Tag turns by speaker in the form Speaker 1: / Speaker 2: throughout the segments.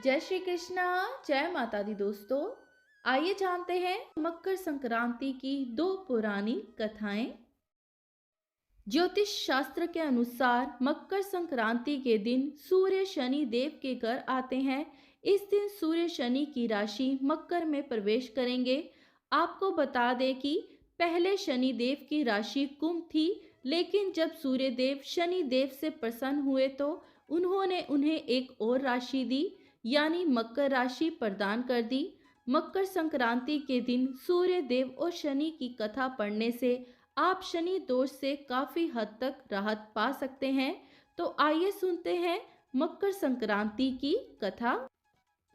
Speaker 1: जय श्री कृष्णा। जय माता दी दोस्तों। आइए जानते हैं मकर संक्रांति की दो पुरानी कथाएं। ज्योतिष शास्त्र के अनुसार मकर संक्रांति के दिन सूर्य शनि देव के घर आते हैं। इस दिन सूर्य शनि की राशि मकर में प्रवेश करेंगे। आपको बता दें कि पहले शनि देव की राशि कुंभ थी, लेकिन जब सूर्य देव शनि देव से प्रसन्न हुए तो उन्होंने उन्हें एक और राशि दी, यानी मकर राशि प्रदान कर दी। मकर संक्रांति के दिन सूर्य देव और शनि की कथा पढ़ने से आप शनि दोष से काफी हद तक राहत पा सकते हैं। तो आइए सुनते हैं मकर संक्रांति की कथा।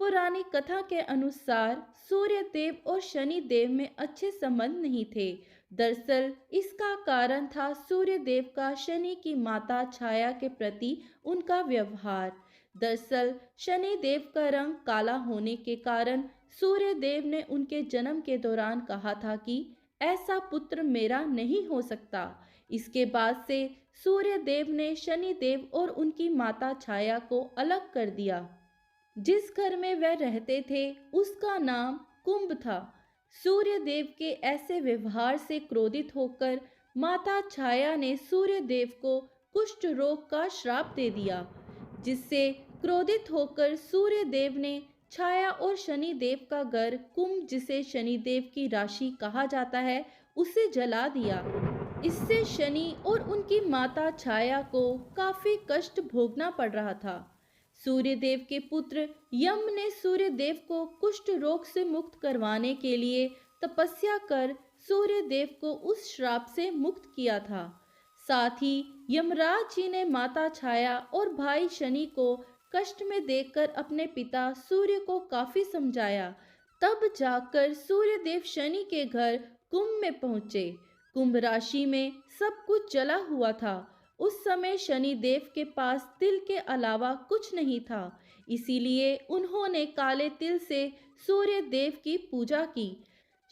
Speaker 1: पुरानी कथा के अनुसार सूर्य देव और शनि देव में अच्छे संबंध नहीं थे। दरअसल इसका कारण था सूर्य देव का शनि की माता छाया के प्रति उनका व्यवहार। दरअसल शनि देव का रंग काला होने के कारण सूर्य देव ने उनके जन्म के दौरान कहा था कि ऐसा पुत्र मेरा नहीं हो सकता। इसके बाद से सूर्य देव ने शनि देव और उनकी माता छाया को अलग कर दिया। जिस घर में वह रहते थे उसका नाम कुंभ था। सूर्य देव के ऐसे व्यवहार से क्रोधित होकर माता छाया ने सूर्य देव को कुष्ठ रोग का श्राप दे दिया, जिससे क्रोधित होकर सूर्य देव ने छाया और शनि देव का घर कुंभ, जिसे शनि देव की राशि कहा जाता है, उसे जला दिया। इससे शनि और उनकी माता छाया को काफी कष्ट भोगना पड़ रहा था। सूर्यदेव के पुत्र यम ने सूर्यदेव को कुष्ठ रोग से मुक्त करवाने के लिए तपस्या कर सूर्यदेव को उस श्राप से मुक्त किया था। साथ ही यमराज जी ने माता छाया और भाई शनि को कष्ट में देखकर अपने पिता सूर्य को काफी समझाया। तब जाकर सूर्यदेव शनि के घर कुंभ में पहुंचे। कुंभ राशि में सब कुछ जला हुआ था। उस समय शनि देव के पास तिल के अलावा कुछ नहीं था, इसीलिए उन्होंने काले तिल से सूर्य देव की पूजा की।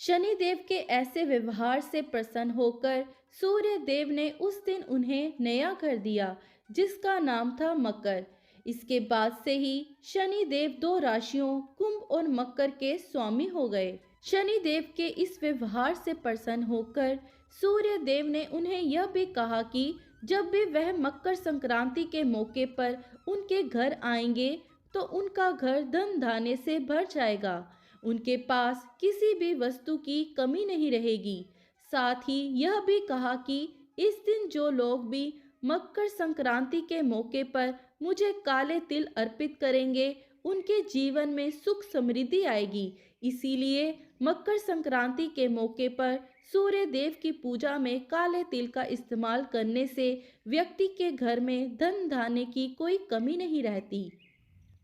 Speaker 1: शनि देव के ऐसे व्यवहार से प्रसन्न होकर सूर्य देव ने उस दिन उन्हें नया घर दिया, जिसका नाम था मकर। इसके बाद से ही शनि देव दो राशियों कुंभ और मकर के स्वामी हो गए। शनि देव के इस व्यवहार से प्रसन्न होकर सूर्य देव ने उन्हें यह भी कहा कि जब भी वह मकर संक्रांति के मौके पर उनके घर आएंगे तो उनका घर धन धान्य से भर जाएगा। उनके पास किसी भी वस्तु की कमी नहीं रहेगी। साथ ही यह भी कहा कि इस दिन जो लोग भी मकर संक्रांति के मौके पर मुझे काले तिल अर्पित करेंगे उनके जीवन में सुख समृद्धि आएगी। इसीलिए मकर संक्रांति के मौके पर सूर्य देव की पूजा में काले तिल का इस्तेमाल करने से व्यक्ति के घर में धन धान्य की कोई कमी नहीं रहती।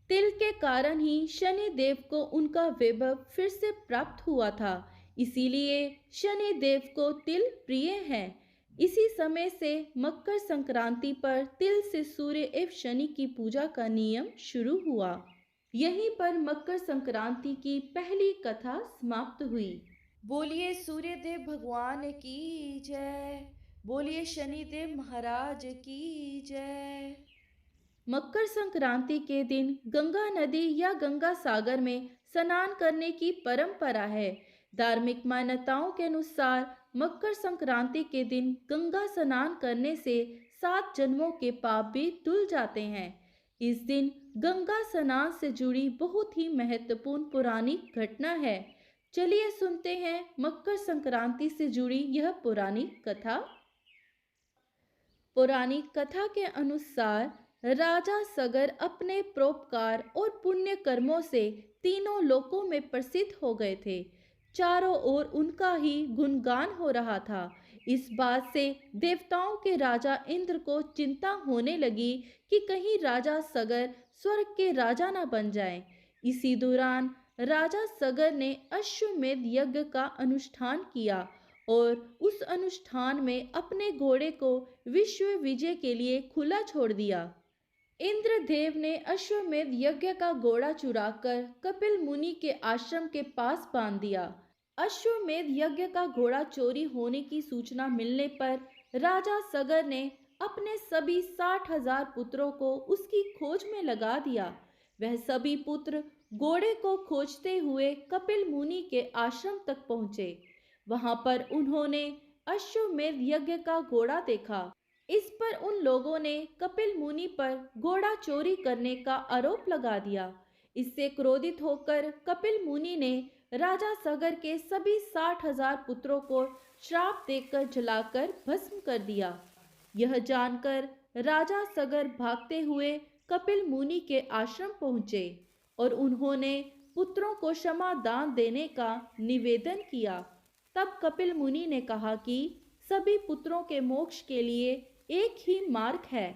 Speaker 1: तिल के कारण ही शनि देव को उनका वैभव फिर से प्राप्त हुआ था, इसीलिए शनि देव को तिल प्रिय है। इसी समय से मकर संक्रांति पर तिल से सूर्य एवं शनि की पूजा का नियम शुरू हुआ। यहीं पर मकर संक्रांति की पहली कथा समाप्त हुई। बोलिए सूर्यदेव भगवान की जय। बोलिए शनिदेव महाराज की जय। मकर संक्रांति के दिन गंगा नदी या गंगा सागर में स्नान करने की परंपरा है। धार्मिक मान्यताओं के अनुसार मकर संक्रांति के दिन गंगा स्नान करने से 7 जन्मों के पाप भी धुल जाते हैं। इस दिन गंगा स्नान से जुड़ी बहुत ही महत्वपूर्ण पुरानी घटना है। चलिए सुनते हैं मकर संक्रांति से जुड़ी यह पुरानी कथा। पुरानी कथा के अनुसार राजा सगर अपने परोपकार और पुण्य कर्मों से तीनों लोकों में प्रसिद्ध हो गए थे। चारों ओर उनका ही गुणगान हो रहा था। इस बात से देवताओं के राजा इंद्र को चिंता होने लगी कि कहीं राजा सगर स्वर्ग के राजा न बन जाएं। इसी दौरान राजा सगर ने अश्वमेध यज्ञ का अनुष्ठान किया और उस अनुष्ठान में अपने घोड़े को विश्व विजय के लिए खुला छोड़ दिया। इंद्रदेव ने अश्वमेध यज्ञ का घोड़ा चुराकर कपिल मुनि के आश्रम के पास बांध दिया। अश्वमेध यज्ञ का घोड़ा चोरी होने की सूचना मिलने पर राजा सगर ने अपने सभी 60,000 पुत्रों को उसकी खोज में लगा दिया। वह सभी पुत्र घोड़े को खोजते हुए कपिल मुनि के आश्रम तक पहुंचे। वहां पर उन्होंने अश्वमेध यज्ञ का घोड़ा देखा। इस पर उन लोगों ने कपिल मुनि पर घोड़ा चोरी करने का आरोप लगा दिया। इससे क्रोधित होकर कपिल मुनि ने राजा सगर के सभी 60,000 पुत्रों को श्राप देकर जलाकर भस्म कर दिया। यह जानकर राजा सगर भागते हुए कपिल मुनि के आश्रम पहुंचे और उन्होंने पुत्रों को क्षमा दान देने का निवेदन किया। तब कपिल मुनि ने कहा कि सभी पुत्रों के मोक्ष के लिए एक ही मार्ग है।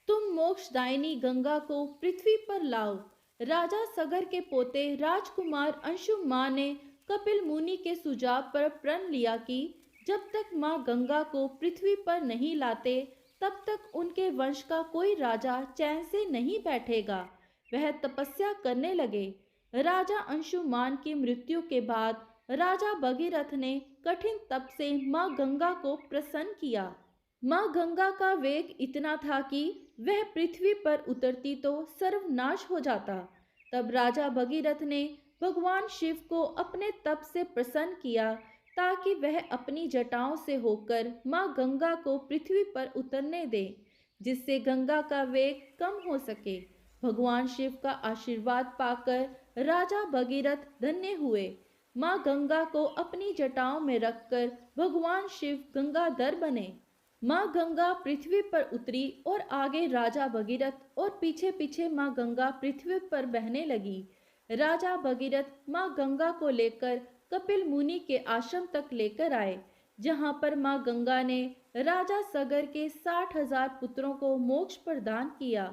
Speaker 1: तुम मोक्षदायिनी गंगा को पृथ्वी पर लाओ। राजा सगर के पोते राजकुमार अंशुमान ने कपिल मुनि के सुझाव पर प्रण लिया कि जब तक मां गंगा को पृथ्वी पर नहीं लाते तब तक उनके वंश का कोई राजा चैन से नहीं बैठेगा। वह तपस्या करने लगे। राजा अंशुमान की मृत्यु के बाद राजा भगीरथ ने कठिन तप से मां गंगा को प्रसन्न किया। मां गंगा का वेग इतना था कि वह पृथ्वी पर उतरती तो सर्वनाश हो जाता। तब राजा भगीरथ ने भगवान शिव को अपने तप से प्रसन्न किया ताकि वह अपनी जटाओं से होकर मां गंगा को पृथ्वी पर उतरने दे, जिससे गंगा का वेग कम हो सके। भगवान शिव का आशीर्वाद पाकर राजा भगीरथ धन्य हुए। मां गंगा को अपनी जटाओं में रखकर भगवान शिव गंगाधर बने। मां गंगा पृथ्वी पर उतरी और आगे राजा भगीरथ और पीछे पीछे मां गंगा पृथ्वी पर बहने लगी। राजा भगीरथ मां गंगा को लेकर कपिल मुनि के आश्रम तक लेकर आए, जहां पर मां गंगा ने राजा सगर के 60,000 पुत्रों को मोक्ष प्रदान किया।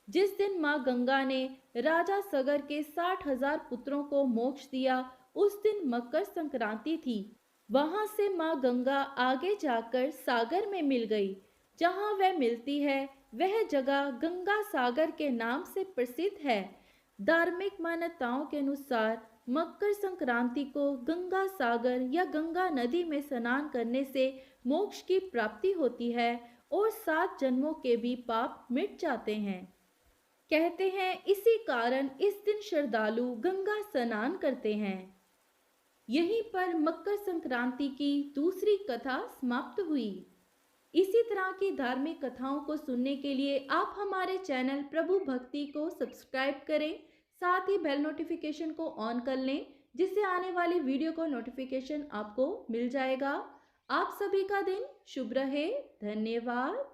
Speaker 1: जिस दिन मां गंगा ने राजा सगर के 60,000 पुत्रों को मोक्ष दिया, उस दिन मकर संक्रांति थी। वहां से मां गंगा आगे जाकर सागर में मिल गई। जहां वह मिलती है वह जगह गंगा सागर के नाम से प्रसिद्ध है। धार्मिक मान्यताओं के अनुसार मकर संक्रांति को गंगा सागर या गंगा नदी में स्नान करने से मोक्ष की प्राप्ति होती है और 7 जन्मों के भी पाप मिट जाते हैं। कहते हैं इसी कारण इस दिन श्रद्धालु गंगा स्नान करते हैं। यहीं पर मकर संक्रांति की दूसरी कथा समाप्त हुई। इसी तरह की धार्मिक कथाओं को सुनने के लिए आप हमारे चैनल प्रभु भक्ति को सब्सक्राइब करें, साथ ही बेल नोटिफिकेशन को ऑन कर लें, जिससे आने वाली वीडियो का नोटिफिकेशन आपको मिल जाएगा। आप सभी का दिन शुभ रहे। धन्यवाद।